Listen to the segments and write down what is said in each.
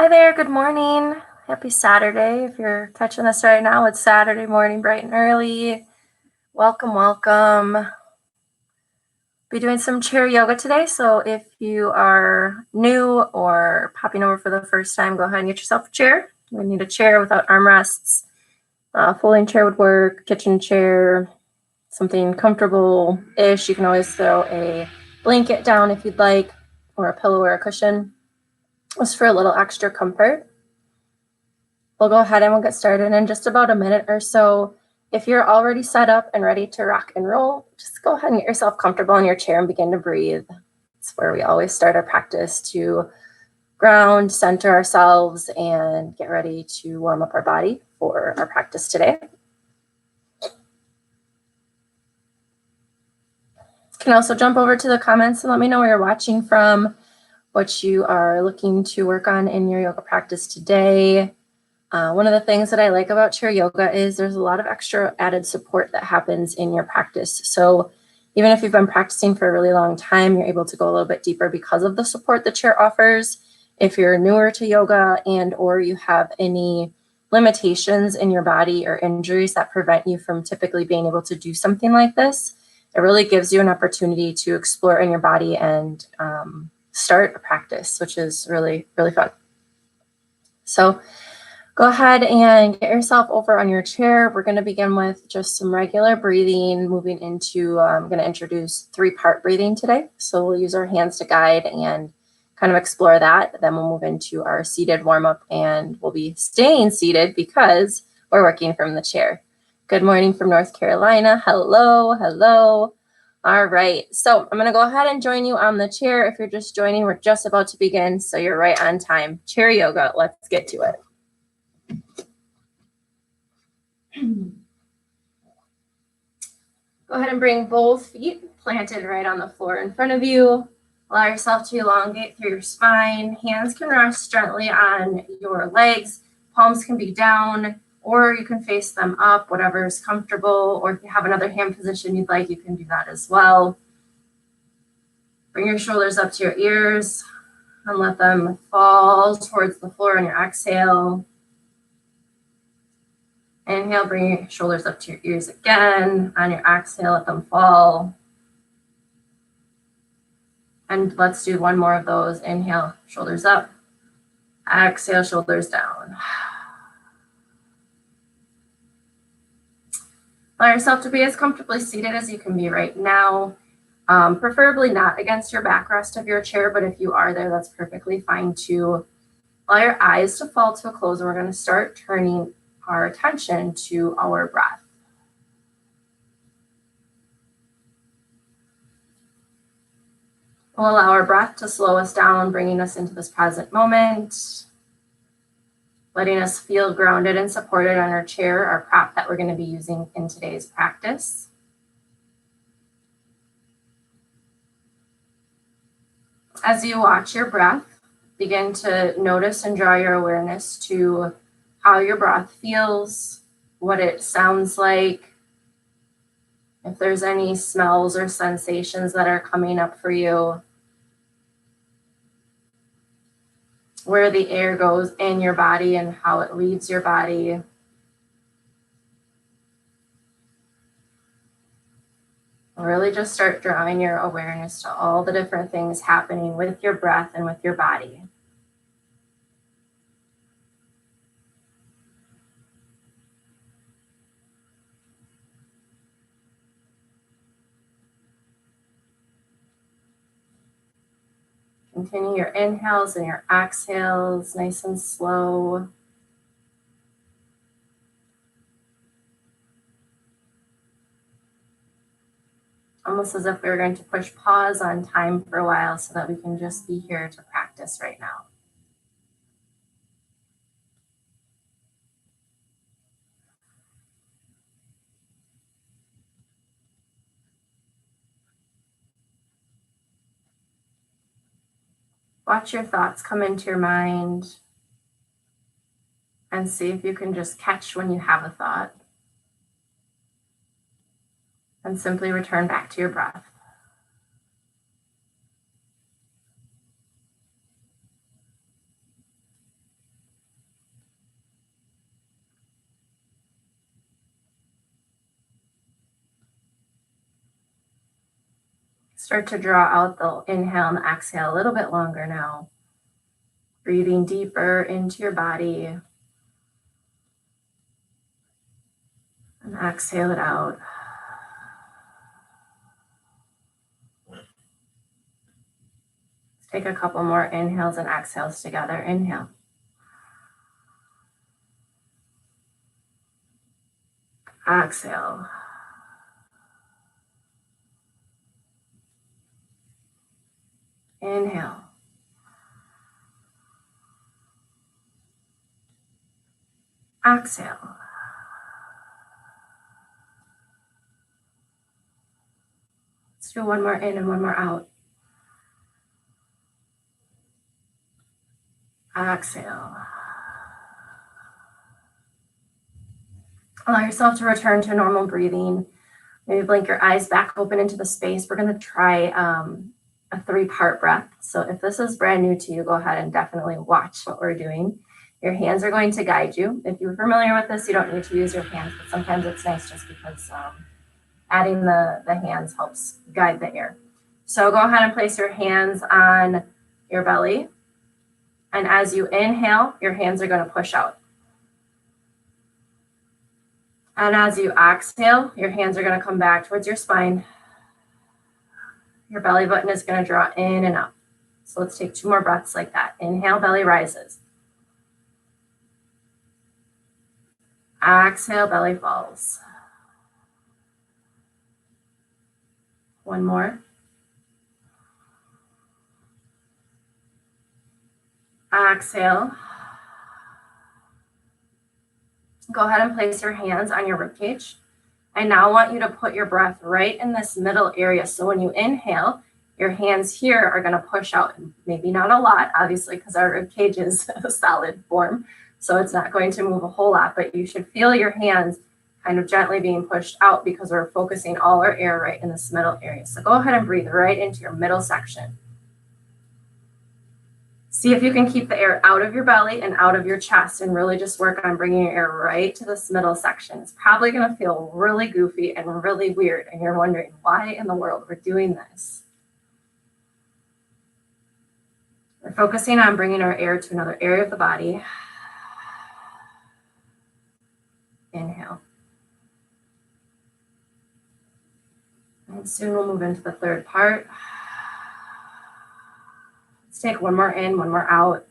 there, good morning. Happy Saturday. If you're catching this right now, it's Saturday morning, bright and early. Welcome, welcome. Be doing some chair yoga today, so if you are new or popping over for the first time, go ahead and get yourself a chair. You need a chair without armrests. Folding chair would work, kitchen chair, something comfortable-ish. You can always throw a blanket down if you'd like, or a pillow or a cushion, just for a little extra comfort. We'll go ahead and we'll get started in just about a minute or so. If you're already set up and ready to rock and roll, just go ahead and get yourself comfortable in your chair and begin to breathe. It's where we always start our practice, to ground, center ourselves, and get ready to warm up our body for our practice today. You can also jump over to the comments and let me know where you're watching from, what you are looking to work on in your yoga practice today. One of the things that I like about chair yoga is there's a lot of extra added support that happens in your practice. So even if you've been practicing for a really long time, you're able to go a little bit deeper because of the support the chair offers. If you're newer to yoga and or you have any limitations in your body or injuries that prevent you from typically being able to do something like this, it really gives you an opportunity to explore in your body and start a practice, which is really, really fun. So go ahead and get yourself over on your chair. We're going to begin with just some regular breathing, moving into, I'm going to introduce 3-part breathing today. So we'll use our hands to guide and kind of explore that. Then we'll move into our seated warm-up, and we'll be staying seated because we're working from the chair. Good morning from North Carolina. Hello, hello. All right, so I'm going to go ahead and join you on the chair. If you're just joining, we're just about to begin, so you're right on time. Chair yoga, let's get to it. Go ahead and bring both feet planted right on the floor in front of you. Allow yourself to elongate through your spine. Hands can rest gently on your legs. Palms can be down, or you can face them up, whatever is comfortable. Or if you have another hand position you'd like, you can do that as well. Bring your shoulders up to your ears and let them fall towards the floor on your exhale. Inhale, bring your shoulders up to your ears again. On your exhale, let them fall. And let's do one more of those. Inhale, shoulders up. Exhale, shoulders down. Allow yourself to be as comfortably seated as you can be right now. Preferably not against your backrest of your chair, but if you are there, that's perfectly fine too. Allow your eyes to fall to a close, and we're going to start turning our attention to our breath. We'll allow our breath to slow us down, bringing us into this present moment, letting us feel grounded and supported on our chair, our prop that we're going to be using in today's practice. As you watch your breath, begin to notice and draw your awareness to how your breath feels, what it sounds like, if there's any smells or sensations that are coming up for you, where the air goes in your body and how it leaves your body. Really just start drawing your awareness to all the different things happening with your breath and with your body. Continue your inhales and your exhales, nice and slow. Almost as if we were going to push pause on time for a while so that we can just be here to practice right now. Watch your thoughts come into your mind and see if you can just catch when you have a thought. And simply return back to your breath. Start to draw out the inhale and the exhale a little bit longer now. Breathing deeper into your body. And exhale it out. Take a couple more inhales and exhales together. Inhale. Exhale. Inhale. Exhale. Let's do one more in and one more out. Exhale. Allow yourself to return to normal breathing. Maybe blink your eyes back open into the space. We're going to try a 3-part breath. So if this is brand new to you, go ahead and definitely watch what we're doing. Your hands are going to guide you. If you're familiar with this, you don't need to use your hands, but sometimes it's nice just because adding the hands helps guide the air. So go ahead and place your hands on your belly. And as you inhale, your hands are going to push out. And as you exhale, your hands are going to come back towards your spine. Your belly button is going to draw in and up. So let's take 2 more breaths like that. Inhale, belly rises. Exhale, belly falls. One more. Exhale. Go ahead and place your hands on your ribcage. I now want you to put your breath right in this middle area. So when you inhale, your hands here are going to push out, maybe not a lot, obviously, because our ribcage is a solid form. So it's not going to move a whole lot, but you should feel your hands kind of gently being pushed out because we're focusing all our air right in this middle area. So go ahead and breathe right into your middle section. See if you can keep the air out of your belly and out of your chest and really just work on bringing your air right to this middle section. It's probably going to feel really goofy and really weird, and you're wondering why in the world we're doing this. We're focusing on bringing our air to another area of the body. Inhale. And soon we'll move into the 3rd part. Let's take 1 more in, 1 more out.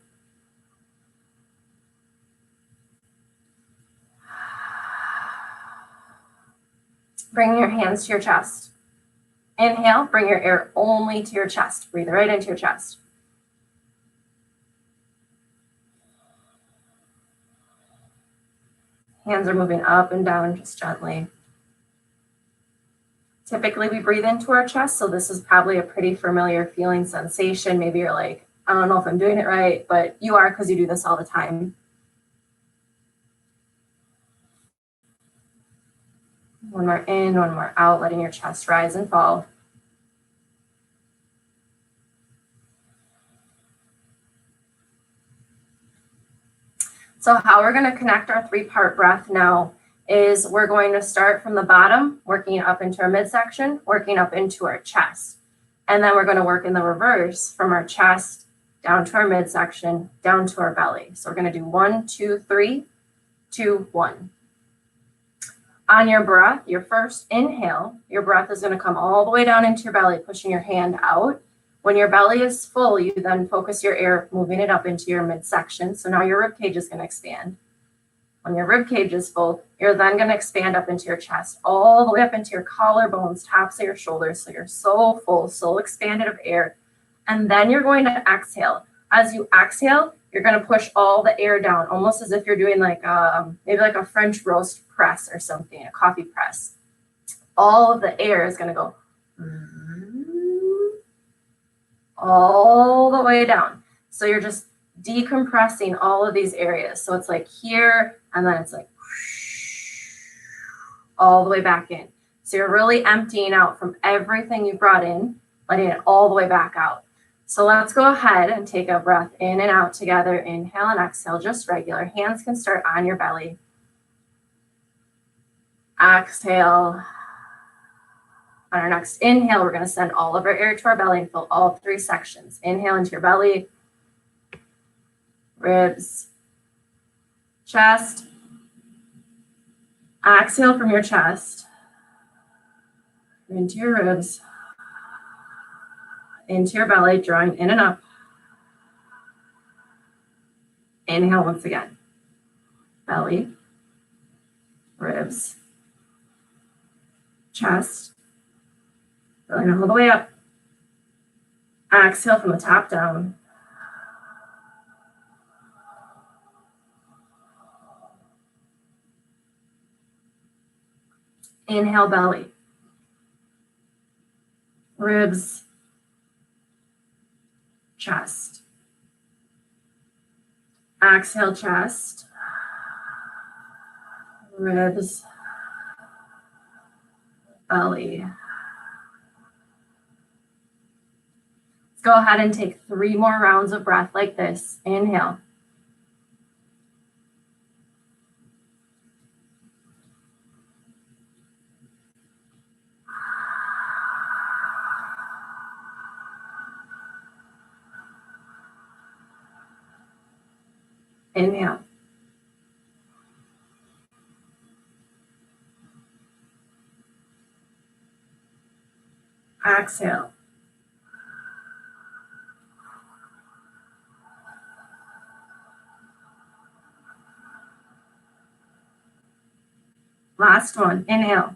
Bring your hands to your chest. Inhale, bring your air only to your chest. Breathe right into your chest. Hands are moving up and down just gently. Typically, we breathe into our chest, so this is probably a pretty familiar feeling sensation. Maybe you're like, I don't know if I'm doing it right, but you are because you do this all the time. One more in, 1 more out, letting your chest rise and fall. So how we're going to connect our 3-part breath now is we're going to start from the bottom, working up into our midsection, working up into our chest. And then we're going to work in the reverse from our chest down to our midsection, down to our belly. So we're going to do 1, 2, 3, 2, 1. On your breath, your first inhale, your breath is going to come all the way down into your belly, pushing your hand out. When your belly is full, you then focus your air, moving it up into your midsection. So now your rib cage is going to expand. When your rib cage is full, you're then going to expand up into your chest, all the way up into your collarbones, tops of your shoulders. So you're so full, so expanded of air. And then you're going to exhale. As you exhale, you're going to push all the air down, almost as if you're doing like maybe like a French roast press or something, a coffee press. All of the air is going to go all the way down. So you're just decompressing all of these areas. So it's like here, and then it's like all the way back in. So you're really emptying out from everything you brought in, letting it all the way back out. So let's go ahead and take a breath in and out together. Inhale and exhale, just regular. Hands can start on your belly. Exhale. On our next inhale, we're going to send all of our air to our belly and fill all 3 sections. Inhale into your belly, ribs, chest. Exhale from your chest into your ribs, into your belly, drawing in and up. Inhale once again. Belly, ribs, chest, filling all the way up. Exhale from the top down. Inhale, belly, ribs, chest. Exhale, chest, ribs, belly. Let's go ahead and take 3 more rounds of breath like this. Inhale. Inhale. Exhale. Last one. Inhale.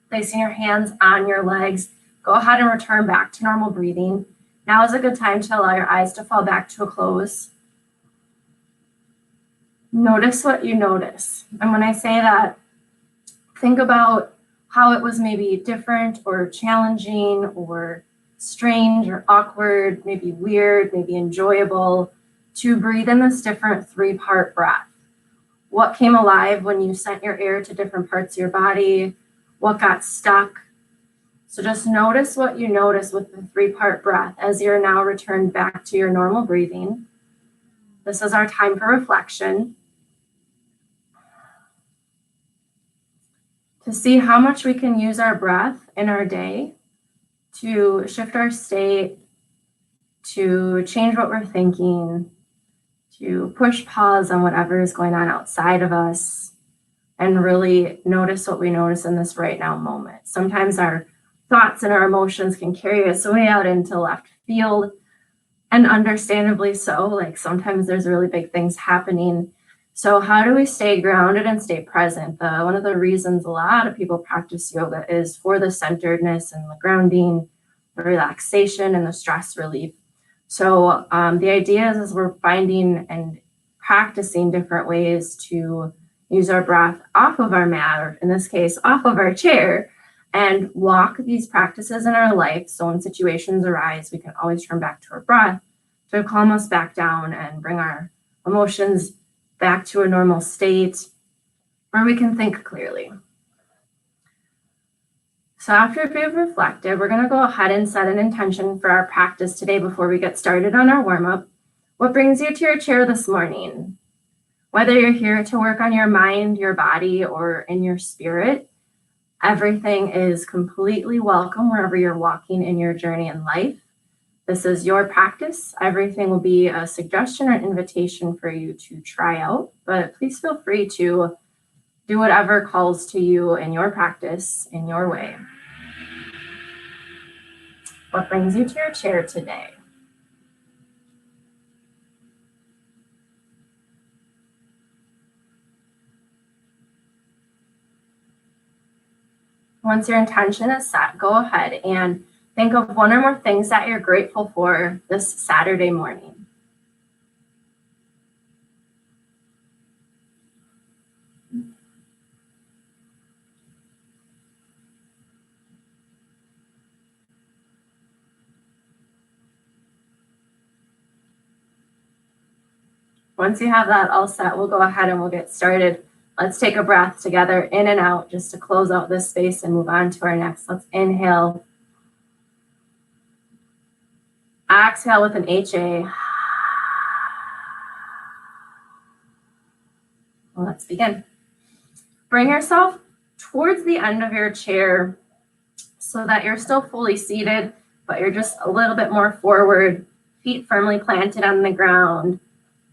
Placing your hands on your legs, go ahead and return back to normal breathing. Now is a good time to allow your eyes to fall back to a close. Notice what you notice. And when I say that, think about how it was maybe different or challenging or strange or awkward, maybe weird, maybe enjoyable, to breathe in this different 3-part breath. What came alive when you sent your air to different parts of your body? What got stuck? So just notice what you notice with the 3-part breath as you're now returned back to your normal breathing. This is our time for reflection. To see how much we can use our breath in our day to shift our state, to change what we're thinking, to push pause on whatever is going on outside of us, and really notice what we notice in this right now moment. Sometimes our thoughts and our emotions can carry us way out into left field, and understandably so. Like sometimes there's really big things happening. So how do we stay grounded and stay present? One of the reasons a lot of people practice yoga is for the centeredness and the grounding, the relaxation, and the stress relief. So the idea is we're finding and practicing different ways to use our breath off of our mat, or in this case, off of our chair, and walk these practices in our life. So when situations arise, we can always turn back to our breath to calm us back down and bring our emotions back to a normal state where we can think clearly. So after we've reflected, we're going to go ahead and set an intention for our practice today before we get started on our warm-up. What brings you to your chair this morning? Whether you're here to work on your mind, your body, or in your spirit, everything is completely welcome wherever you're walking in your journey in life. This is your practice. Everything will be a suggestion or invitation for you to try out, but please feel free to do whatever calls to you in your practice, in your way. What brings you to your chair today? Once your intention is set, go ahead and think of one or more things that you're grateful for this Saturday morning. Once you have that all set, we'll go ahead and we'll get started Let's take a breath together, in and out, just to close out this space and move on to our next. Let's inhale. Exhale with an HA. Let's begin. Bring yourself towards the end of your chair so that you're still fully seated, but you're just a little bit more forward, feet firmly planted on the ground,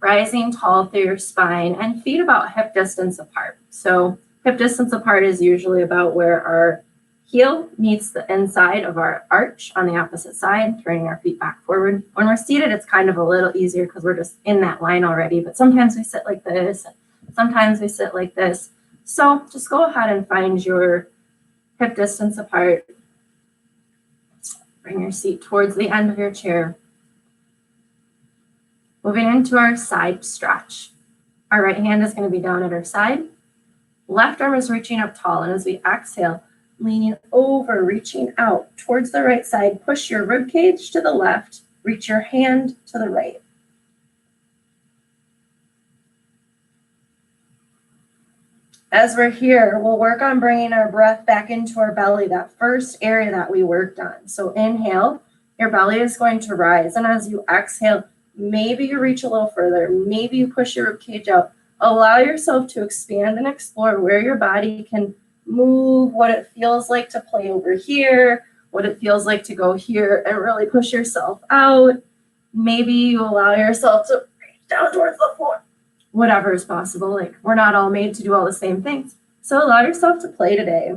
rising tall through your spine, and feet about hip distance apart. So hip distance apart is usually about where our heel meets the inside of our arch on the opposite side, turning our feet back forward. When we're seated, it's kind of a little easier because we're just in that line already, but sometimes we sit like this, sometimes we sit like this. So just go ahead and find your hip distance apart. Bring your seat towards the end of your chair. Moving into our side stretch. Our right hand is going to be down at our side. Left arm is reaching up tall, and as we exhale, leaning over, reaching out towards the right side, push your rib cage to the left, reach your hand to the right. As we're here, we'll work on bringing our breath back into our belly, that first area that we worked on. So inhale, your belly is going to rise, and as you exhale, maybe you reach a little further, maybe you push your rib cage out. Allow yourself to expand and explore where your body can move, what it feels like to play over here, what it feels like to go here, and really push yourself out. Maybe you allow yourself to reach down towards the floor. Whatever is possible. Like, we're not all made to do all the same things. So allow yourself to play today.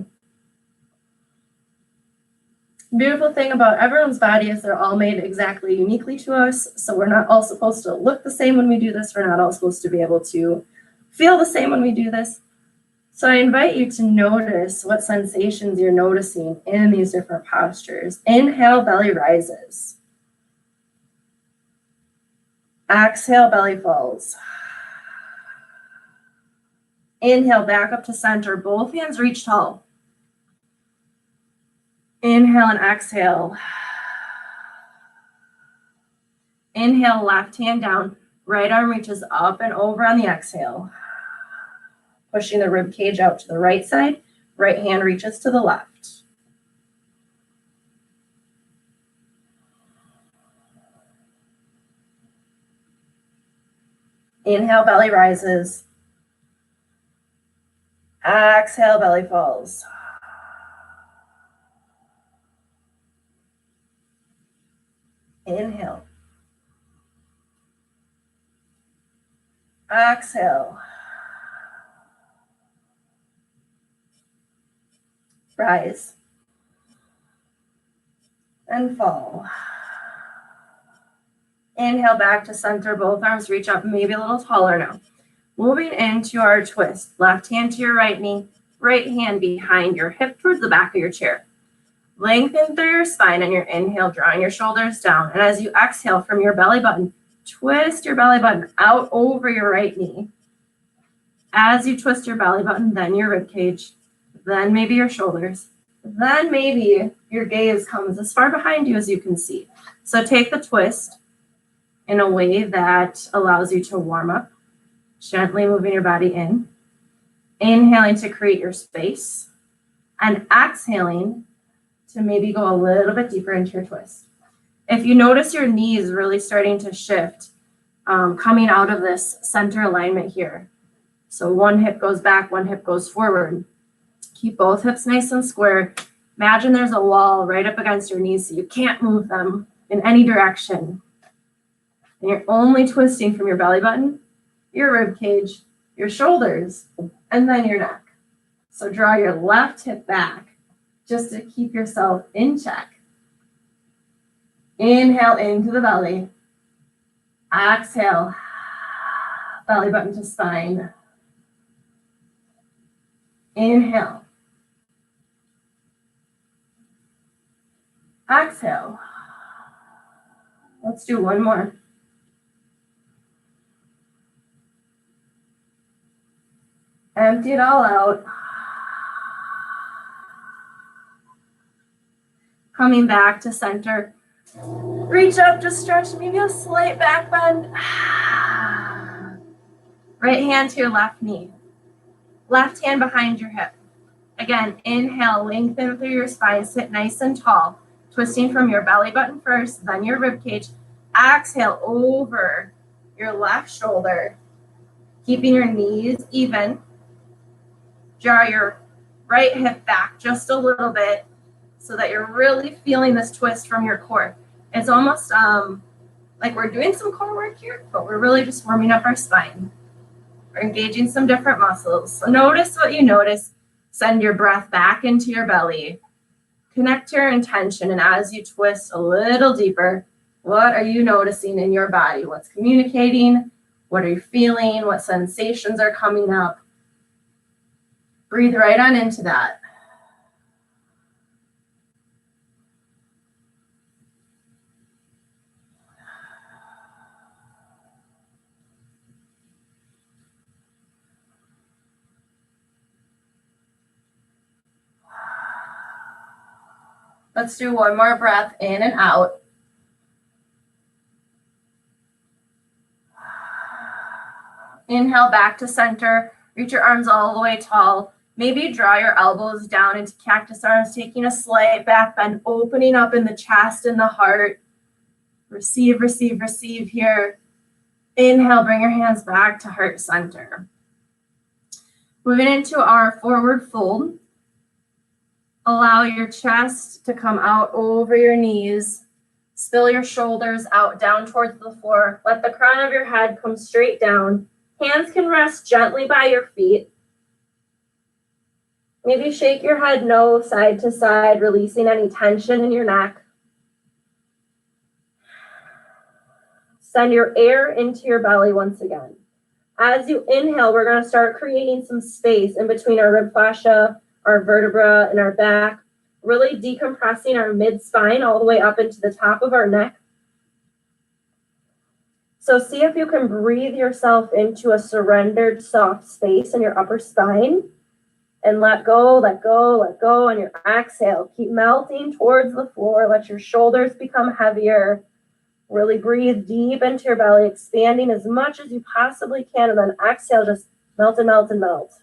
Beautiful thing about everyone's body is they're all made exactly uniquely to us. So we're not all supposed to look the same when we do this. We're not all supposed to be able to feel the same when we do this. So I invite you to notice what sensations you're noticing in these different postures. Inhale, belly rises. Exhale, belly falls. Inhale, back up to center. Both hands reach tall. Inhale and exhale. Inhale, left hand down. Right arm reaches up and over on the exhale. Pushing the rib cage out to the right side. Right hand reaches to the left. Inhale, belly rises. Exhale, belly falls. Inhale. Exhale. Rise. And fall. Inhale, back to center. Both arms reach up, maybe a little taller now. Moving into our twist. Left hand to your right knee. Right hand behind your hip towards the back of your chair. Lengthen through your spine on your inhale, drawing your shoulders down. And as you exhale from your belly button, twist your belly button out over your right knee. As you twist your belly button, then your rib cage, then maybe your shoulders, then maybe your gaze comes as far behind you as you can see. So take the twist in a way that allows you to warm up, gently moving your body in, inhaling to create your space, and exhaling to maybe go a little bit deeper into your twist. If you notice your knees really starting to shift, coming out of this center alignment here. So one hip goes back, one hip goes forward. Keep both hips nice and square. Imagine there's a wall right up against your knees so you can't move them in any direction. And you're only twisting from your belly button, your rib cage, your shoulders, and then your neck. So draw your left hip back just to keep yourself in check. Inhale into the belly. Exhale, belly button to spine. Inhale. Exhale. Let's do one more. Empty it all out. Coming back to center. Reach up to stretch, maybe a slight back bend. Right hand to your left knee. Left hand behind your hip. Again, inhale, lengthen through your spine, sit nice and tall, twisting from your belly button first, then your rib cage. Exhale over your left shoulder, keeping your knees even. Draw your right hip back just a little bit so that you're really feeling this twist from your core. It's almost like we're doing some core work here, but we're really just warming up our spine. We're engaging some different muscles. So notice what you notice. Send your breath back into your belly. Connect your intention, and as you twist a little deeper, what are you noticing in your body? What's communicating? What are you feeling? What sensations are coming up? Breathe right on into that. Let's do one more breath in and out. Inhale back to center. Reach your arms all the way tall. Maybe draw your elbows down into cactus arms, taking a slight back bend, opening up in the chest and the heart. Receive, receive, receive here. Inhale, bring your hands back to heart center. Moving into our forward fold. Allow your chest to come out over your knees. Spill your shoulders out, down towards the floor. Let the crown of your head come straight down. Hands can rest gently by your feet. Maybe shake your head no side to side, releasing any tension in your neck. Send your air into your belly once again. As you inhale, we're going to start creating some space in between our rib fascia, our vertebra, and our back, really decompressing our mid-spine all the way up into the top of our neck. So see if you can breathe yourself into a surrendered soft space in your upper spine and let go, let go, let go. On your exhale, keep melting towards the floor. Let your shoulders become heavier. Really breathe deep into your belly, expanding as much as you possibly can. And then exhale, just melt and melt and melt.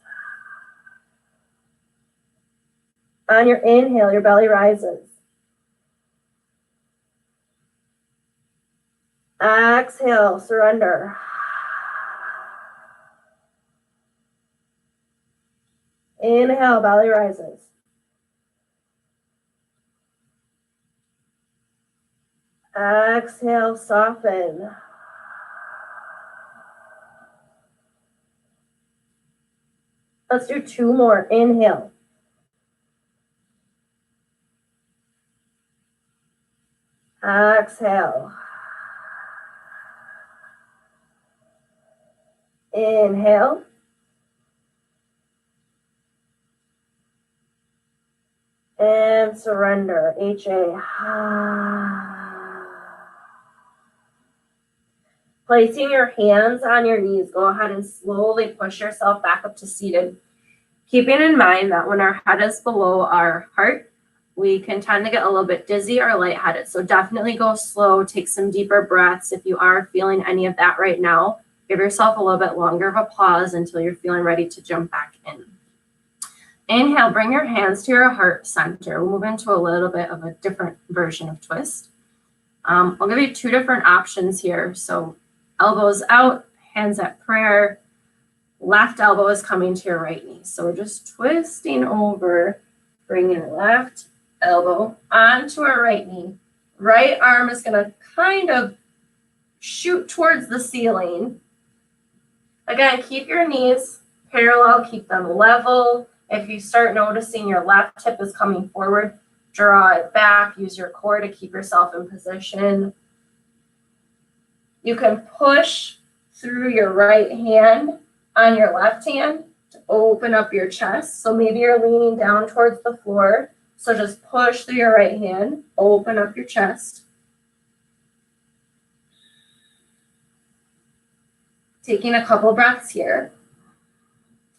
On your inhale, your belly rises. Exhale, surrender. Inhale, belly rises. Exhale, soften. Let's do two more. Inhale. Exhale. Inhale. And surrender. HA. Placing your hands on your knees, go ahead and slowly push yourself back up to seated. Keeping in mind that when our head is below our heart, we can tend to get a little bit dizzy or lightheaded. So definitely go slow, take some deeper breaths. If you are feeling any of that right now, give yourself a little bit longer of a pause until you're feeling ready to jump back in. Inhale, bring your hands to your heart center. We'll move into a little bit of a different version of twist. I'll give you two different options here. So elbows out, hands at prayer. Left elbow is coming to your right knee. So we're just twisting over, bringing left elbow onto our right knee. Right arm is going to kind of shoot towards the ceiling. Again, keep your knees parallel, keep them level. If you start noticing your left hip is coming forward, draw it back. Use your core to keep yourself in position. You can push through your right hand on your left hand to open up your chest. So maybe you're leaning down towards the floor. So just push through your right hand, open up your chest. Taking a couple breaths here.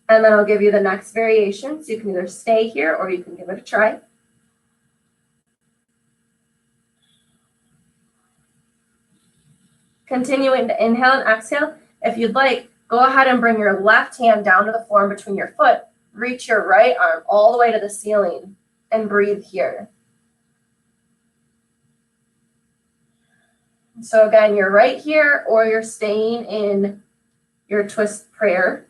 And then I'll give you the next variation. So you can either stay here or you can give it a try. Continuing to inhale and exhale. If you'd like, Go ahead and bring your left hand down to the floor in between your foot. Reach your right arm all the way to the ceiling and breathe here. So again, you're right here or you're staying in your twist prayer.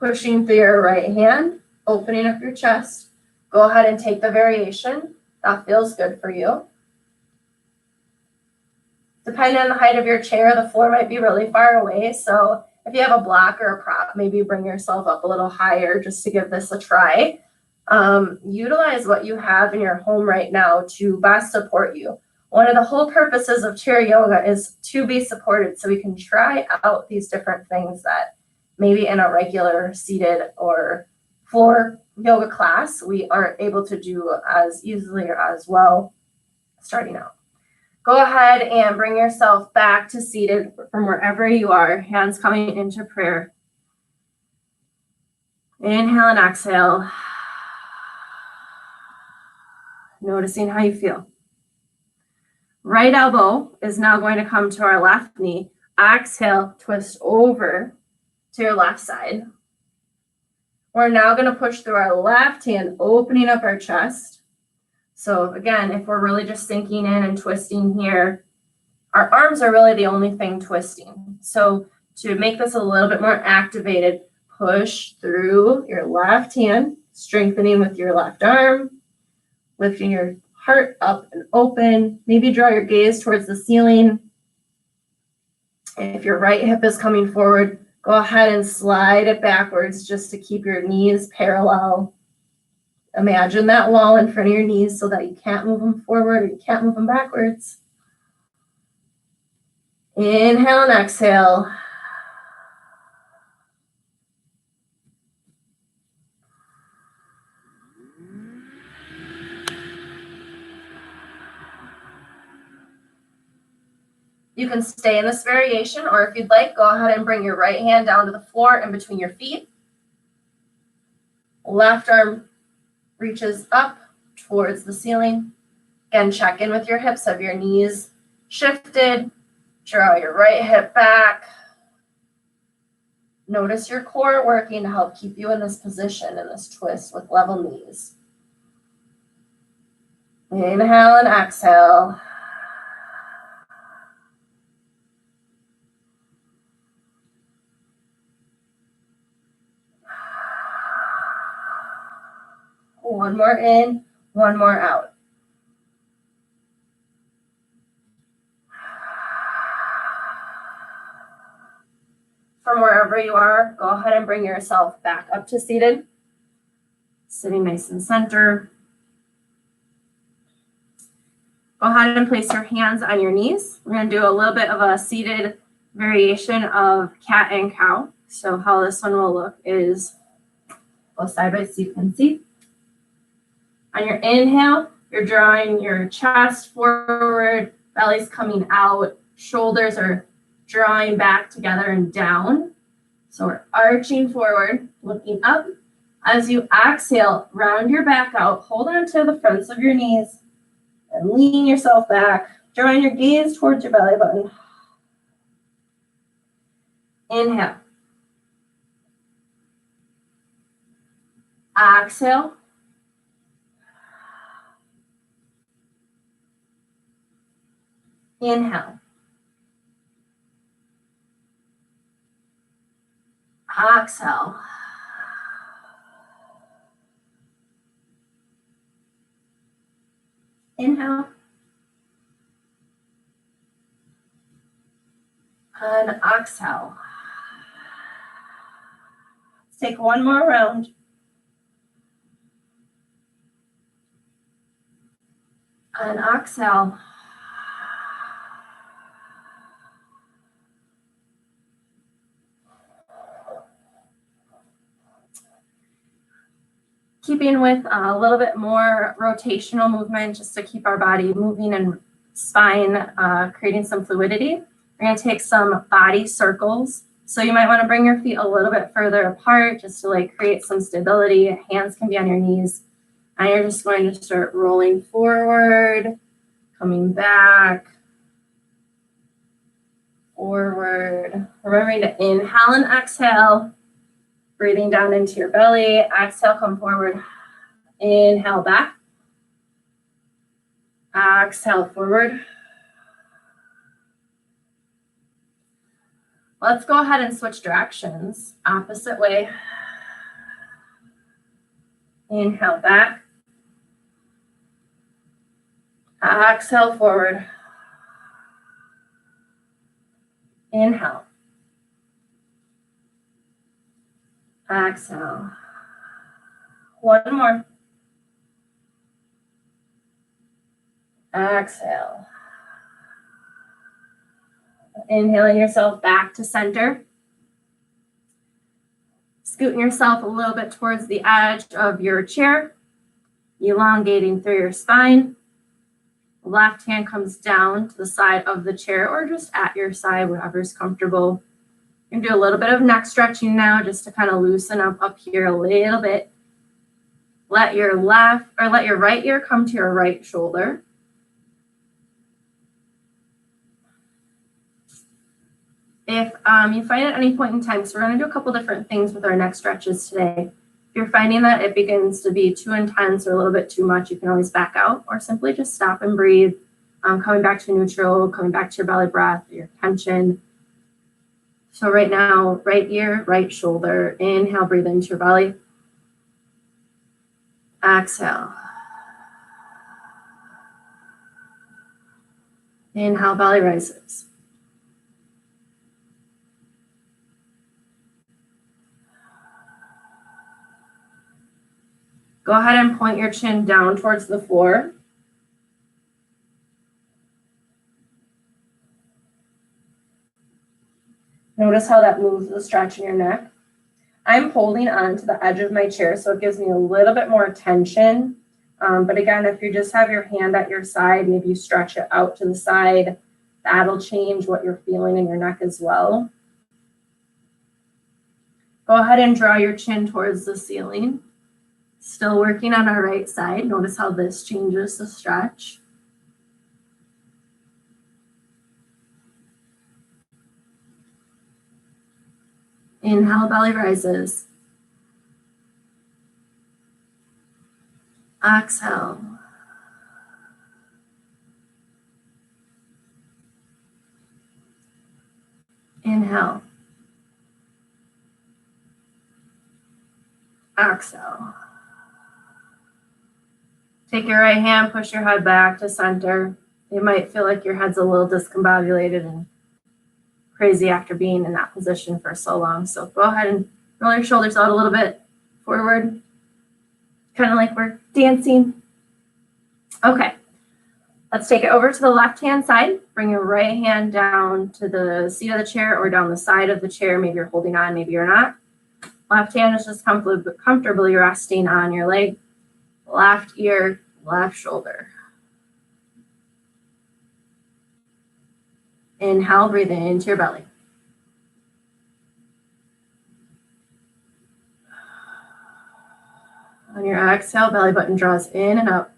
Pushing through your right hand, opening up your chest. Go ahead and take the variation. That feels good for you. Depending on the height of your chair, the floor might be really far away. So if you have a block or a prop, maybe bring yourself up a little higher just to give this a try. Utilize what you have in your home right now to best support you. One of the whole purposes of chair yoga is to be supported so we can try out these different things that maybe in a regular seated or floor yoga class, we aren't able to do as easily or as well starting out. Go ahead and bring yourself back to seated from wherever you are, hands coming into prayer. Inhale and exhale. Noticing how you feel. Right elbow is now going to come to our left knee. Exhale, twist over to your left side. We're now going to push through our left hand, opening up our chest. So again, if we're really just sinking in and twisting here, our arms are really the only thing twisting. So to make this a little bit more activated, push through your left hand, strengthening with your left arm, lifting your heart up and open. Maybe draw your gaze towards the ceiling. If your right hip is coming forward, go ahead and slide it backwards just to keep your knees parallel. Imagine that wall in front of your knees so that you can't move them forward or you can't move them backwards. Inhale and exhale. You can stay in this variation, or if you'd like, go ahead and bring your right hand down to the floor in between your feet. Left arm reaches up towards the ceiling. Again, check in with your hips. Have your knees shifted? Draw your right hip back. Notice your core working to help keep you in this position, in this twist with level knees. Inhale and exhale. One more in, one more out. From wherever you are, go ahead and bring yourself back up to seated. Sitting nice and center. Go ahead and place your hands on your knees. We're going to do a little bit of a seated variation of cat and cow. So how this one will look is go sideways so you can see. On your inhale, you're drawing your chest forward, belly's coming out, shoulders are drawing back together and down. So we're arching forward, looking up. As you exhale, round your back out, hold on to the fronts of your knees, and lean yourself back, drawing your gaze towards your belly button. Inhale. Exhale. Inhale. Exhale. Inhale. And exhale. Let's take one more round. And exhale. Keeping with a little bit more rotational movement just to keep our body moving and spine, creating some fluidity. We're going to take some body circles. So you might want to bring your feet a little bit further apart just to like create some stability. Hands can be on your knees. And you're just going to start rolling forward, coming back, forward. Remembering to inhale and exhale. Breathing down into your belly. Exhale, come forward. Inhale back. Exhale forward. Let's go ahead and switch directions. Opposite way. Inhale back. Exhale forward. Inhale. Exhale. One more. Exhale. Inhaling yourself back to center. Scooting yourself a little bit towards the edge of your chair, elongating through your spine. Left hand comes down to the side of the chair or just at your side, wherever's comfortable. You can do a little bit of neck stretching now just to kind of loosen up here a little bit. Let your right ear come to your right shoulder. If you find at any point in time, so we're going to do a couple different things with our neck stretches today. If you're finding that it begins to be too intense or a little bit too much, you can always back out or simply just stop and breathe. Coming back to neutral, coming back to your belly breath, your tension. So right now, right ear, right shoulder. Inhale, breathe into your belly. Exhale. Inhale, belly rises. Go ahead and point your chin down towards the floor. Notice how that moves the stretch in your neck. I'm holding on to the edge of my chair, so it gives me a little bit more tension. But again, if you just have your hand at your side, maybe you stretch it out to the side, that'll change what you're feeling in your neck as well. Go ahead and draw your chin towards the ceiling. Still working on our right side. Notice how this changes the stretch. Inhale, belly rises. Exhale. Inhale. Exhale. Take your right hand, push your head back to center. You might feel like your head's a little discombobulated and crazy after being in that position for so long. So go ahead and roll your shoulders out a little bit forward, kind of like we're dancing. Okay, let's take it over to the left-hand side. Bring your right hand down to the seat of the chair or down the side of the chair. Maybe you're holding on, maybe you're not. Left hand is just comfortably resting on your leg. Left ear, left shoulder. Inhale, breathe into your belly. On your exhale, belly button draws in and up.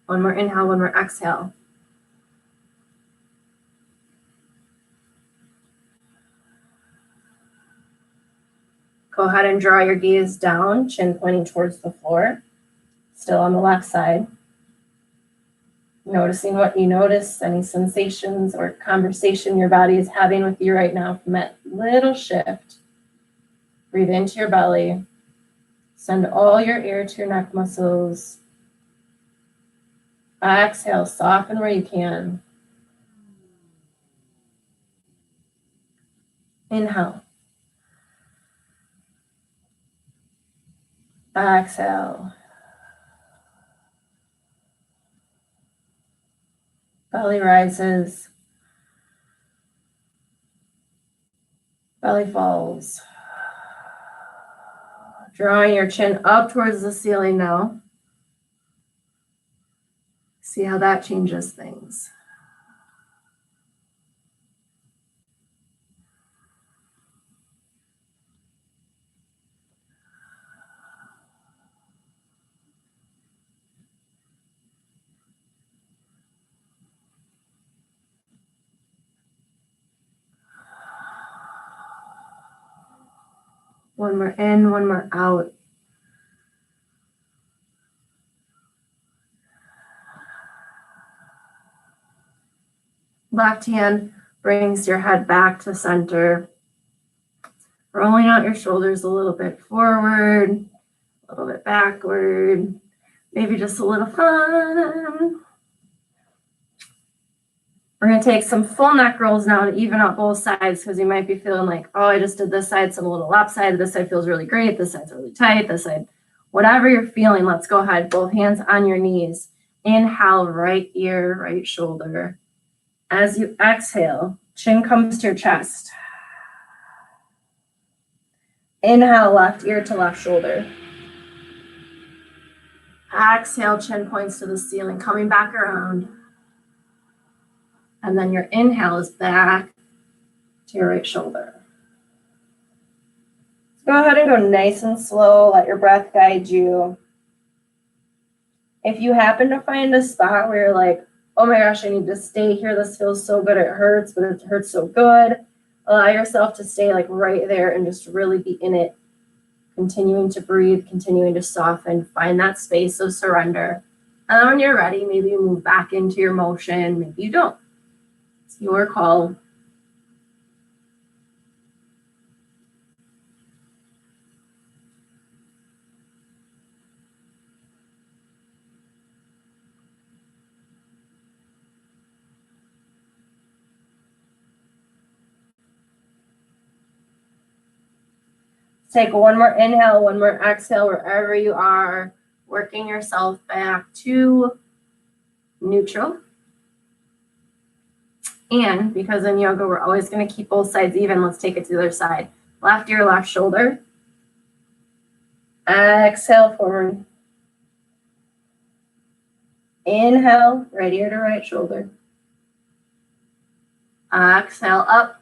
One more inhale, one more exhale. Go ahead and draw your gaze down, chin pointing towards the floor. Still on the left side. Noticing what you notice, any sensations or conversation your body is having with you right now from that little shift. Breathe into your belly. Send all your air to your neck muscles. Exhale, soften where you can. Inhale. Exhale. Belly rises. Belly falls. Drawing your chin up towards the ceiling now. See how that changes things. One more in, one more out. Left hand brings your head back to center. Rolling out your shoulders a little bit forward, a little bit backward, maybe just a little fun. We're going to take some full neck rolls now to even out both sides, because you might be feeling like, oh, I just did this side, so I'm a little lopsided. This side feels really great. This side's really tight. This side, whatever you're feeling, let's go ahead. Both hands on your knees. Inhale, right ear, right shoulder. As you exhale, chin comes to your chest. Inhale, left ear to left shoulder. Exhale, chin points to the ceiling, coming back around. And then your inhale is back to your right shoulder. Go ahead and go nice and slow. Let your breath guide you. If you happen to find a spot where you're like, oh my gosh, I need to stay here. This feels so good. It hurts, but it hurts so good. Allow yourself to stay like right there and just really be in it. Continuing to breathe, continuing to soften. Find that space of surrender. And then when you're ready, maybe you move back into your motion. Maybe you don't. It's your call. Take one more inhale, one more exhale, wherever you are, working yourself back to neutral. And because in yoga, we're always going to keep both sides even, let's take it to the other side. Left ear, left shoulder. Exhale forward. Inhale, right ear to right shoulder. Exhale up.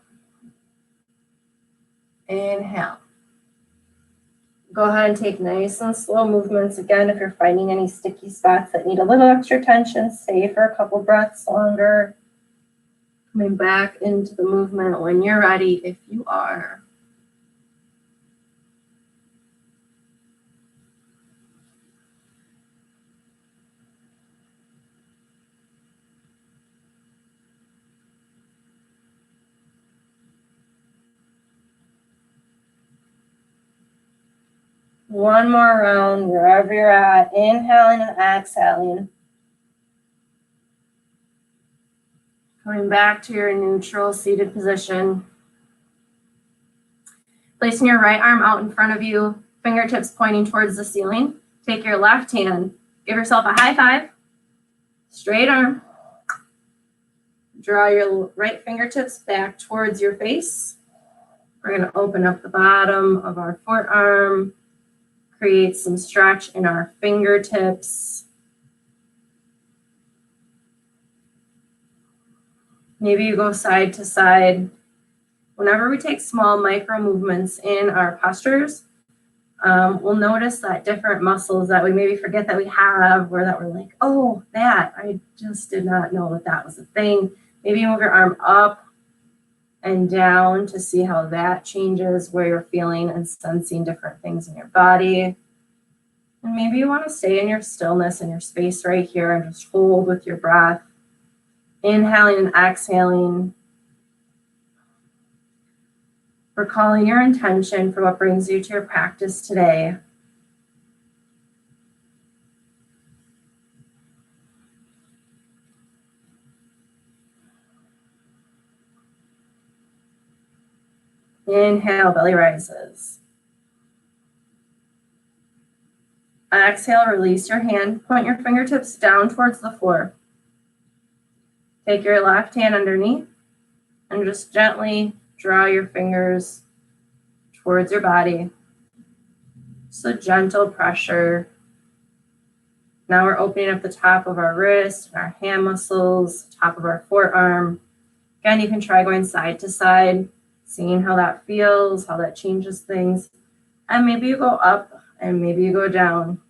Inhale. Go ahead and take nice and slow movements. Again, if you're finding any sticky spots that need a little extra tension, stay for a couple breaths longer. Coming back into the movement when you're ready, if you are. One more round, wherever you're at. Inhaling and exhaling. Coming back to your neutral seated position. Placing your right arm out in front of you, fingertips pointing towards the ceiling. Take your left hand, give yourself a high five. Straight arm. Draw your right fingertips back towards your face. We're going to open up the bottom of our forearm. Create some stretch in our fingertips. Maybe you go side to side. Whenever we take small micro movements in our postures, we'll notice that different muscles that we maybe forget that we have, or that we're like, oh, that, I just did not know that that was a thing. Maybe you move your arm up and down to see how that changes where you're feeling and sensing different things in your body. And maybe you want to stay in your stillness and your space right here and just hold with your breath. Inhaling and exhaling. Recalling your intention for what brings you to your practice today. Inhale, belly rises. Exhale, release your hand. Point your fingertips down towards the floor. Take your left hand underneath and just gently draw your fingers towards your body. Just a gentle pressure. Now we're opening up the top of our wrist, our hand muscles, top of our forearm. Again, you can try going side to side, seeing how that feels, how that changes things. And maybe you go up and maybe you go down.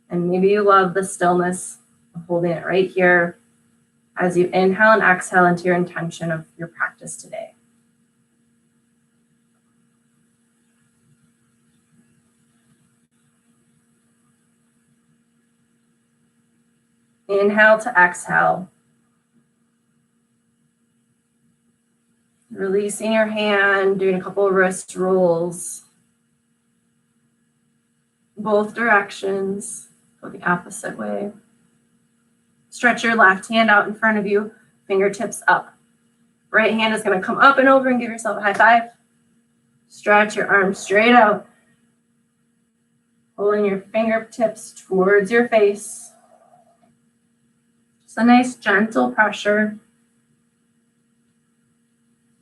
And maybe you love the stillness of holding it right here as you inhale and exhale into your intention of your practice today. Inhale to exhale. Releasing your hand, doing a couple of wrist rolls. Both directions, go the opposite way. Stretch your left hand out in front of you, fingertips up. Right hand is going to come up and over and give yourself a high five. Stretch your arms straight out. Pulling your fingertips towards your face. Just a nice gentle pressure.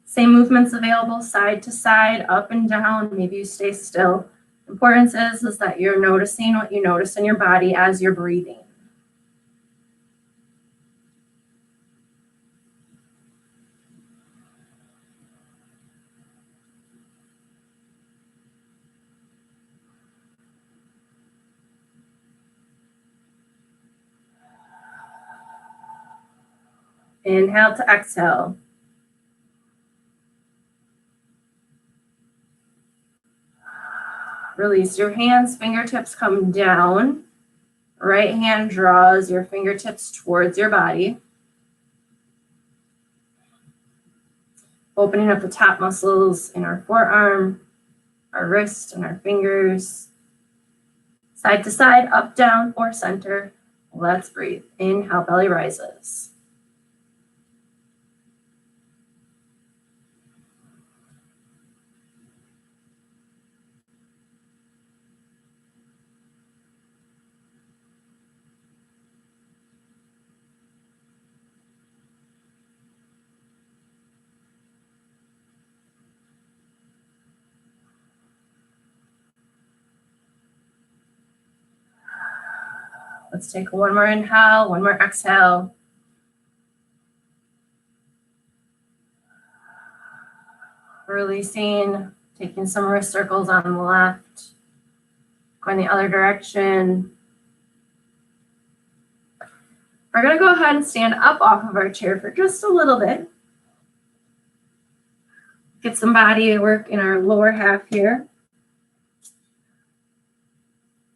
Same movements available side to side, up and down. Maybe you stay still. Importance is that you're noticing what you notice in your body as you're breathing. Inhale to exhale. Release your hands, fingertips come down. Right hand draws your fingertips towards your body. Opening up the top muscles in our forearm, our wrist, and our fingers. Side to side, up, down, or center. Let's breathe. Inhale, belly rises. Let's take one more inhale, one more exhale. Releasing, taking some wrist circles on the left, going the other direction. We're going to go ahead and stand up off of our chair for just a little bit. Get some body work in our lower half here.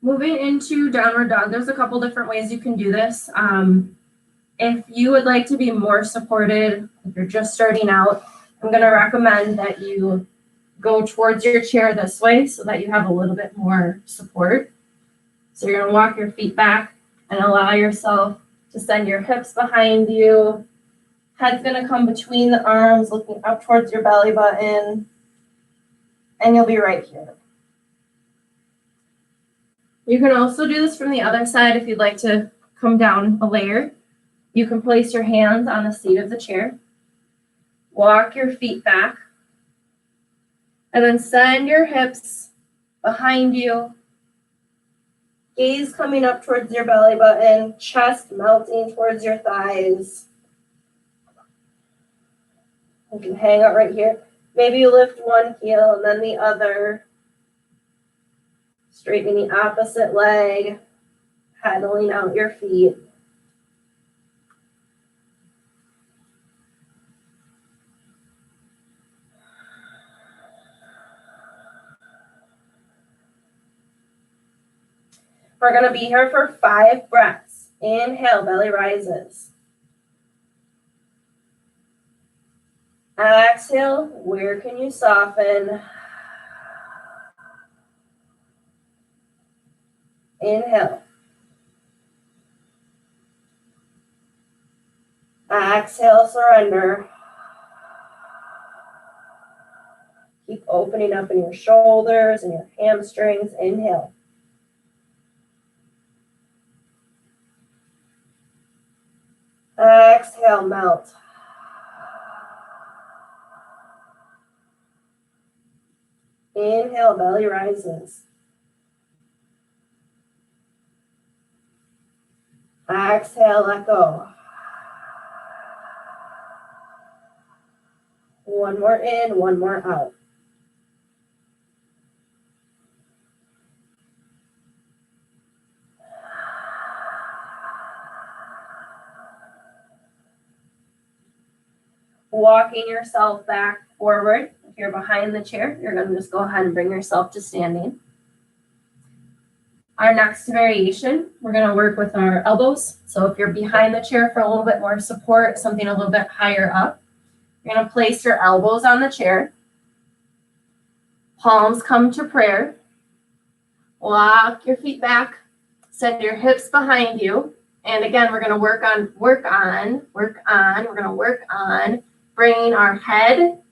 Moving into downward dog, there's a couple different ways you can do this. If you would like to be more supported, if you're just starting out, I'm going to recommend that you go towards your chair this way so that you have a little bit more support. So you're going to walk your feet back and allow yourself to send your hips behind you. Head's going to come between the arms, looking up towards your belly button, and you'll be right here. You can also do this from the other side if you'd like to come down a layer. You can place your hands on the seat of the chair. Walk your feet back. And then send your hips behind you. Gaze coming up towards your belly button. Chest melting towards your thighs. You can hang out right here. Maybe you lift one heel and then the other. Straightening the opposite leg, pedaling out your feet. We're going to be here for 5 breaths. Inhale, belly rises. Exhale, where can you soften? Inhale. Exhale, surrender. Keep opening up in your shoulders and your hamstrings. Inhale. Exhale, melt. Inhale, belly rises. Exhale, let go. One more in, one more out. Walking yourself back forward. If you're behind the chair, you're going to just go ahead and bring yourself to standing. Our next variation, we're going to work with our elbows. So if you're behind the chair for a little bit more support, something a little bit higher up, you're going to place your elbows on the chair. Palms come to prayer. Walk your feet back. Send your hips behind you. And again, we're going to work on bringing our head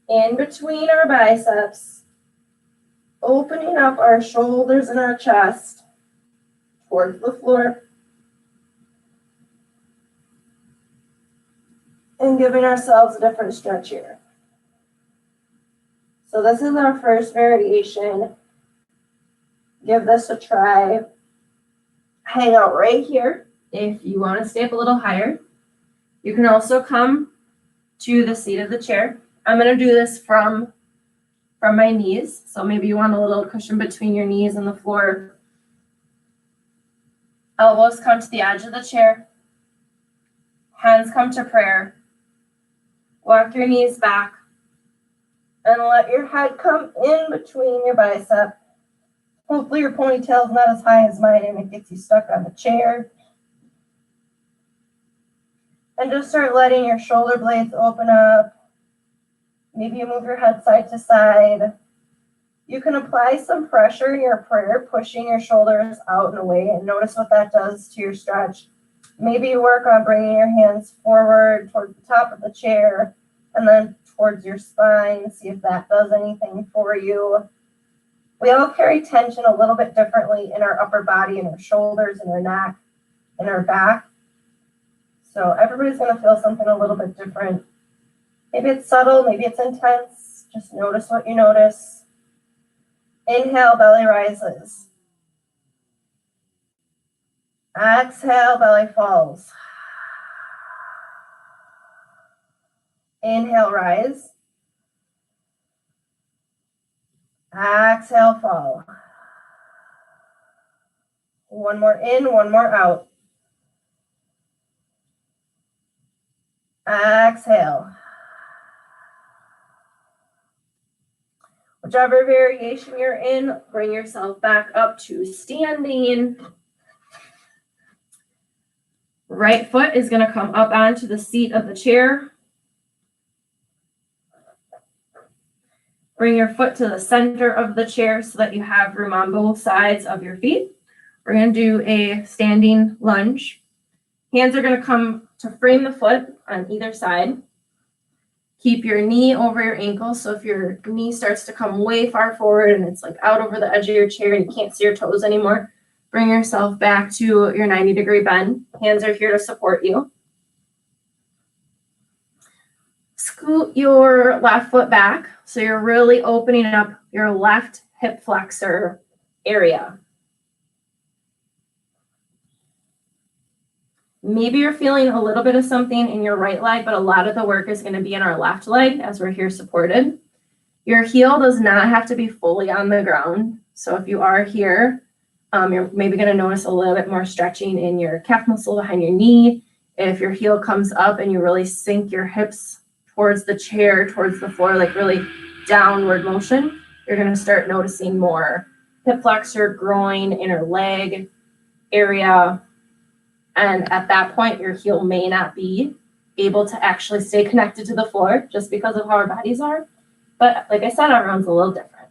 in between our biceps, opening up our shoulders and our chest towards the floor, and giving ourselves a different stretch here. So this is our first variation. Give this a try. Hang out right here if you want to stay up a little higher. You can also come to the seat of the chair. I'm going to do this from my knees. So maybe you want a little cushion between your knees and the floor. Elbows come to the edge of the chair. Hands come to prayer. Walk your knees back. And let your head come in between your bicep. Hopefully your ponytail is not as high as mine and it gets you stuck on the chair. And just start letting your shoulder blades open up. Maybe you move your head side to side. You can apply some pressure in your prayer, pushing your shoulders out and away, and notice what that does to your stretch. Maybe you work on bringing your hands forward towards the top of the chair and then towards your spine. See if that does anything for you. We all carry tension a little bit differently in our upper body, in our shoulders, in our neck, in our back. So everybody's going to feel something a little bit different. Maybe it's subtle, maybe it's intense. Just notice what you notice. Inhale, belly rises. Exhale, belly falls. Inhale, rise. Exhale, fall. One more in, one more out. Exhale. Whichever variation you're in, bring yourself back up to standing. Right foot is going to come up onto the seat of the chair. Bring your foot to the center of the chair so that you have room on both sides of your feet. We're going to do a standing lunge. Hands are going to come to frame the foot on either side. Keep your knee over your ankle. So if your knee starts to come way far forward and it's like out over the edge of your chair and you can't see your toes anymore, bring yourself back to your 90-degree bend. Hands are here to support you. Scoot your left foot back so you're really opening up your left hip flexor area. Maybe you're feeling a little bit of something in your right leg, but a lot of the work is going to be in our left leg as we're here supported. Your heel does not have to be fully on the ground. So if you are here, you're maybe going to notice a little bit more stretching in your calf muscle behind your knee. If your heel comes up and you really sink your hips towards the chair, towards the floor, like really downward motion, you're going to start noticing more hip flexor, groin, inner leg area. And at that point, your heel may not be able to actually stay connected to the floor just because of how our bodies are. But like I said, everyone's a little different.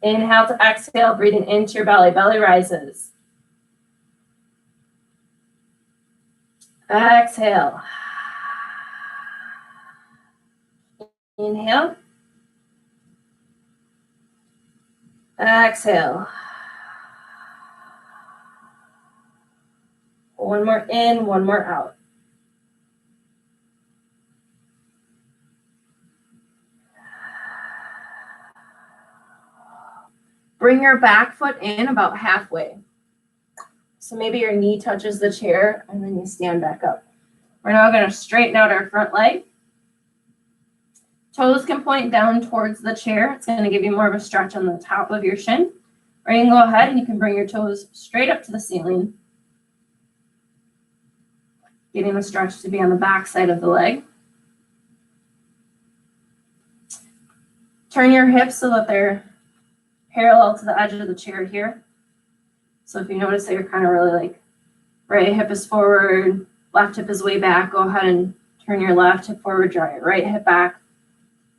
Inhale to exhale, breathing into your belly. Belly rises. Exhale. Inhale. Exhale. One more in, one more out. Bring your back foot in about halfway. So maybe your knee touches the chair and then you stand back up. We're now going to straighten out our front leg. Toes can point down towards the chair. It's going to give you more of a stretch on the top of your shin. Or you can go ahead and you can bring your toes straight up to the ceiling, getting the stretch to be on the back side of the leg. Turn your hips so that they're parallel to the edge of the chair here. So if you notice that you're kind of really like right hip is forward, left hip is way back, go ahead and turn your left hip forward, draw your right hip back.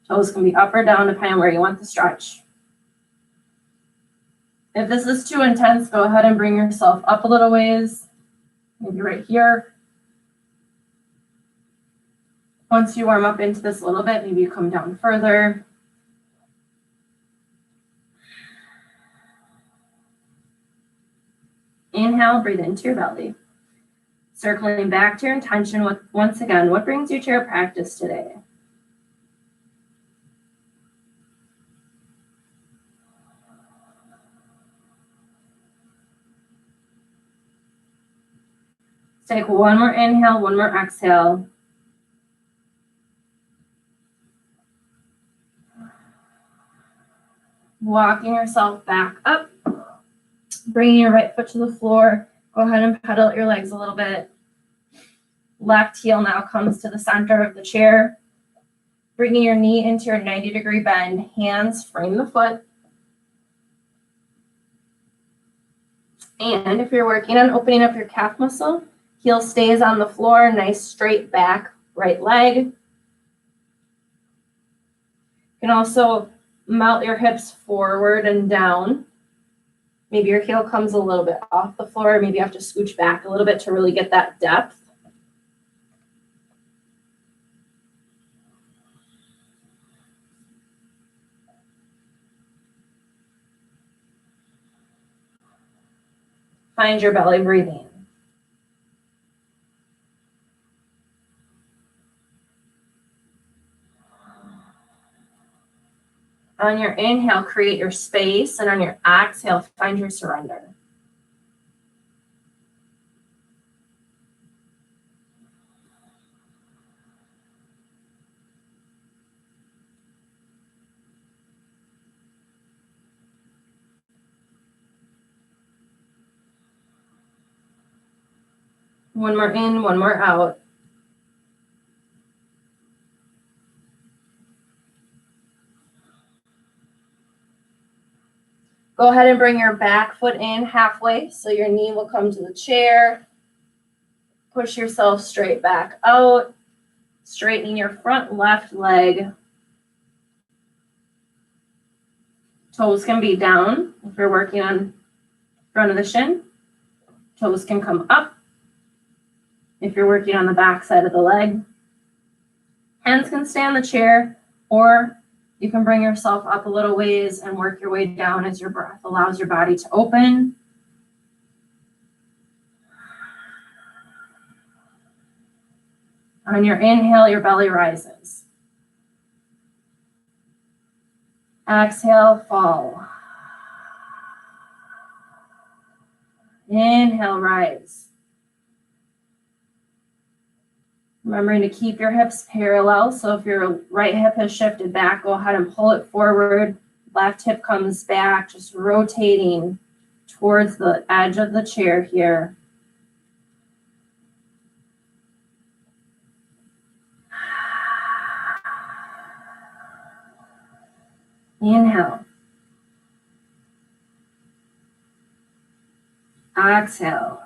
Toes can be up or down depending on where you want the stretch. If this is too intense, go ahead and bring yourself up a little ways, maybe right here. Once you warm up into this a little bit, maybe you come down further. Inhale, breathe into your belly. Circling back to your intention with, once again, what brings you to your practice today? Take one more inhale, one more exhale. Walking yourself back up. Bringing your right foot to the floor. Go ahead and pedal your legs a little bit. Left heel now comes to the center of the chair. Bringing your knee into your 90-degree bend. Hands frame the foot. And if you're working on opening up your calf muscle, heel stays on the floor, nice straight back, right leg. You can also melt your hips forward and down. Maybe your heel comes a little bit off the floor. Maybe you have to scooch back a little bit to really get that depth. Find your belly breathing. On your inhale, create your space, and on your exhale, find your surrender. One more in, one more out. Go ahead and bring your back foot in halfway, so your knee will come to the chair. Push yourself straight back out. Straightening your front left leg. Toes can be down if you're working on front of the shin. Toes can come up if you're working on the back side of the leg. Hands can stay on the chair, or you can bring yourself up a little ways and work your way down as your breath allows your body to open. On your inhale, your belly rises. Exhale, fall. Inhale, rise. Remembering to keep your hips parallel. So if your right hip has shifted back, go ahead and pull it forward. Left hip comes back, just rotating towards the edge of the chair here. Inhale. Exhale.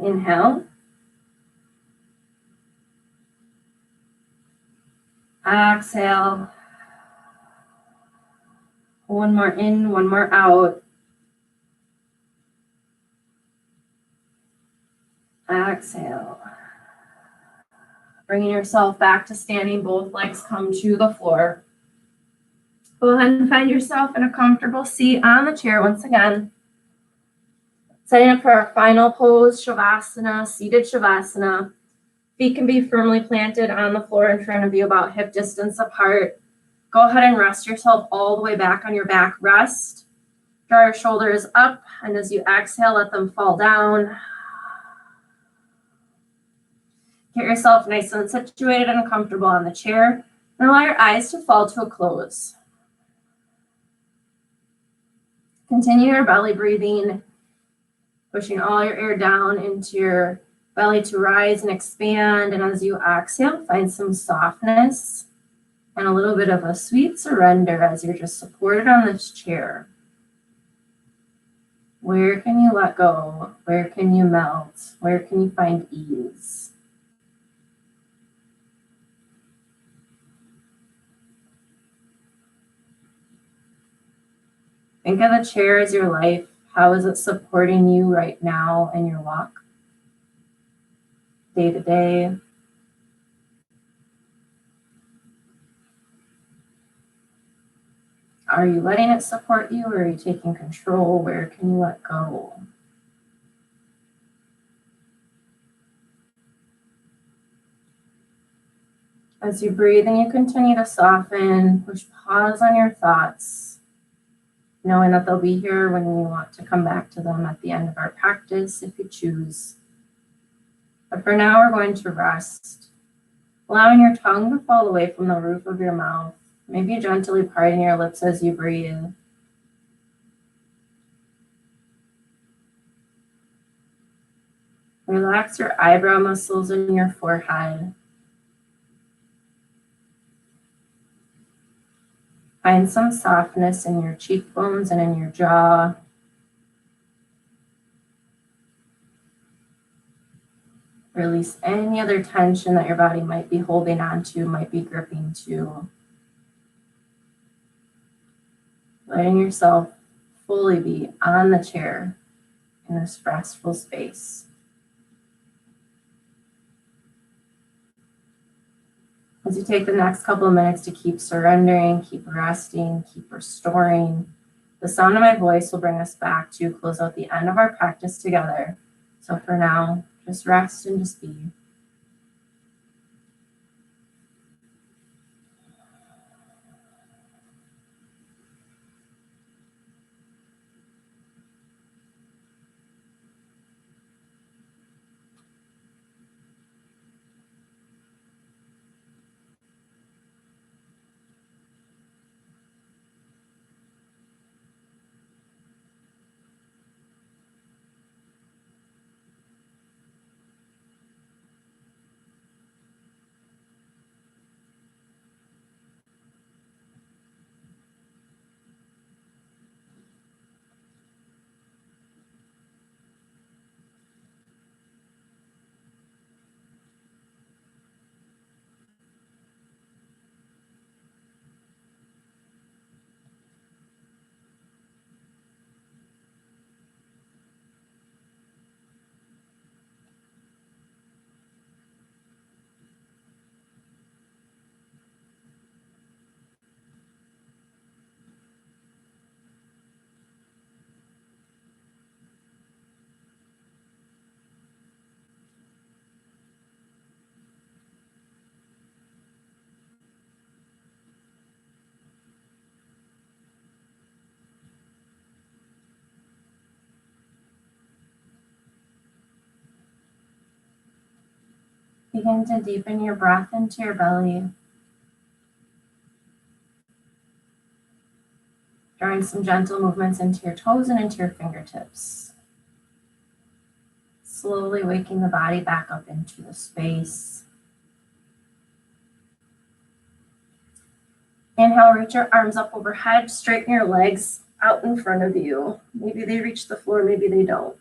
Inhale. Exhale. One more in, one more out. Exhale. Bringing yourself back to standing, both legs come to the floor. Go ahead and find yourself in a comfortable seat on the chair once again. Setting up for our final pose, Shavasana, seated Shavasana. Feet can be firmly planted on the floor in front of you, about hip distance apart. Go ahead and rest yourself all the way back on your back rest. Draw your shoulders up, and as you exhale, let them fall down. Get yourself nice and situated and comfortable on the chair, and allow your eyes to fall to a close. Continue your belly breathing, pushing all your air down into your belly to rise and expand. And as you exhale, find some softness. And a little bit of a sweet surrender as you're just supported on this chair. Where can you let go? Where can you melt? Where can you find ease? Think of the chair as your life. How is it supporting you right now in your walk? Day to day. Are you letting it support you, or are you taking control? Where can you let go? As you breathe and you continue to soften, push pause on your thoughts, knowing that they'll be here when you want to come back to them at the end of our practice if you choose. But for now, we're going to rest, allowing your tongue to fall away from the roof of your mouth, maybe gently parting your lips as you breathe. Relax your eyebrow muscles in your forehead. Find some softness in your cheekbones and in your jaw. Release any other tension that your body might be holding on to, might be gripping to. Letting yourself fully be on the chair in this restful space. As you take the next couple of minutes to keep surrendering, keep resting, keep restoring, the sound of my voice will bring us back to close out the end of our practice together. So for now, just rest and just be. Begin to deepen your breath into your belly. Drawing some gentle movements into your toes and into your fingertips. Slowly waking the body back up into the space. Inhale, reach your arms up overhead, straighten your legs out in front of you. Maybe they reach the floor, maybe they don't.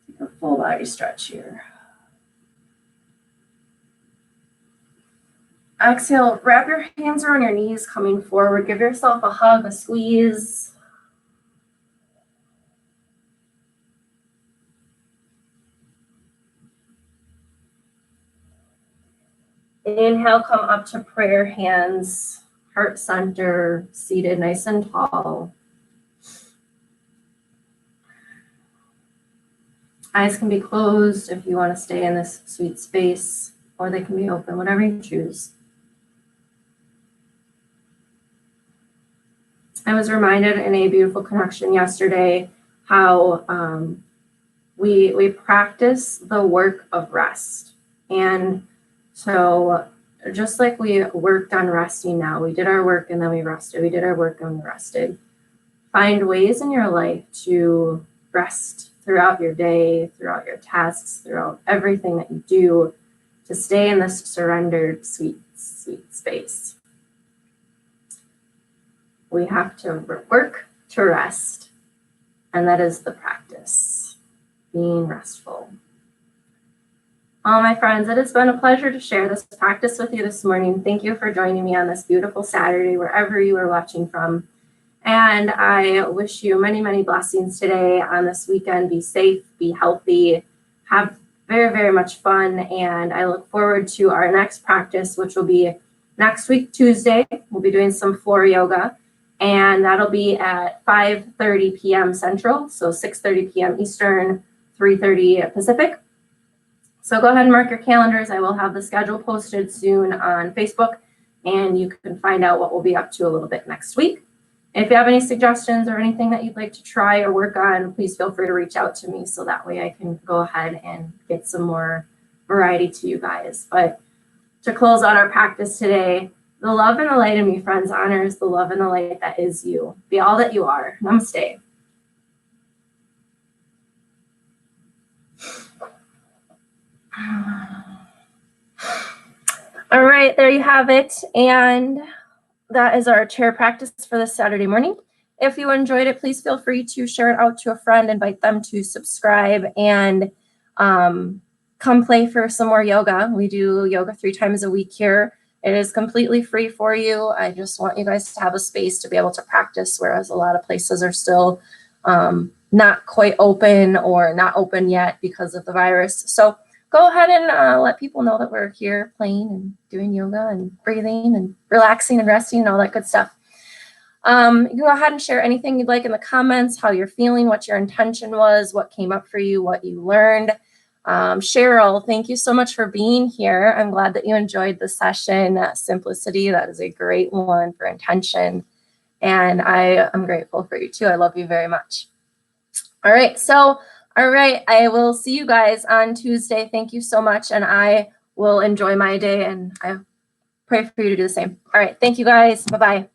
Take a full body stretch here. Exhale, wrap your hands around your knees, coming forward. Give yourself a hug, a squeeze. Inhale, come up to prayer hands, heart center, seated nice and tall. Eyes can be closed if you want to stay in this sweet space, or they can be open, whatever you choose. I was reminded in a beautiful connection yesterday how we practice the work of rest. And so just like we worked on resting now, we did our work and then we rested. We did our work and we rested. Find ways in your life to rest throughout your day, throughout your tasks, throughout everything that you do. to stay in this surrendered, sweet, sweet space. We have to work to rest, and that is the practice, being restful. My friends, it has been a pleasure to share this practice with you this morning. Thank you for joining me on this beautiful Saturday, wherever you are watching from. And I wish you many, many blessings today on this weekend. Be safe, be healthy, have very, very much fun. And I look forward to our next practice, which will be next week, Tuesday. We'll be doing some floor yoga, and that'll be at 5:30 p.m. Central, so 6:30 p.m. Eastern, 3:30 Pacific. So go ahead and mark your calendars. I will have the schedule posted soon on Facebook, and you can find out what we'll be up to a little bit next week. If you have any suggestions or anything that you'd like to try or work on, please feel free to reach out to me so that way I can go ahead and get some more variety to you guys. But to close out our practice today, the love and the light in me, friends, honors the love and the light that is you. Be all that you are. Namaste. All right, there you have it. And that is our chair practice for this Saturday morning. If you enjoyed it, please feel free to share it out to a friend, invite them to subscribe, and come play for some more yoga. We do yoga 3 times a week here. It is completely free for you. I just want you guys to have a space to be able to practice, whereas a lot of places are still not quite open or not open yet because of the virus. So go ahead and let people know that we're here playing and doing yoga and breathing and relaxing and resting and all that good stuff. You can go ahead and share anything you'd like in the comments, how you're feeling, what your intention was, what came up for you, what you learned. Cheryl, thank you so much for being here. I'm glad that you enjoyed the session. Simplicity, that is a great one for intention. And I am grateful for you too. I love you very much. All right, I will see you guys on Tuesday. Thank you so much. And I will enjoy my day, and I pray for you to do the same. All right, thank you guys. Bye-bye.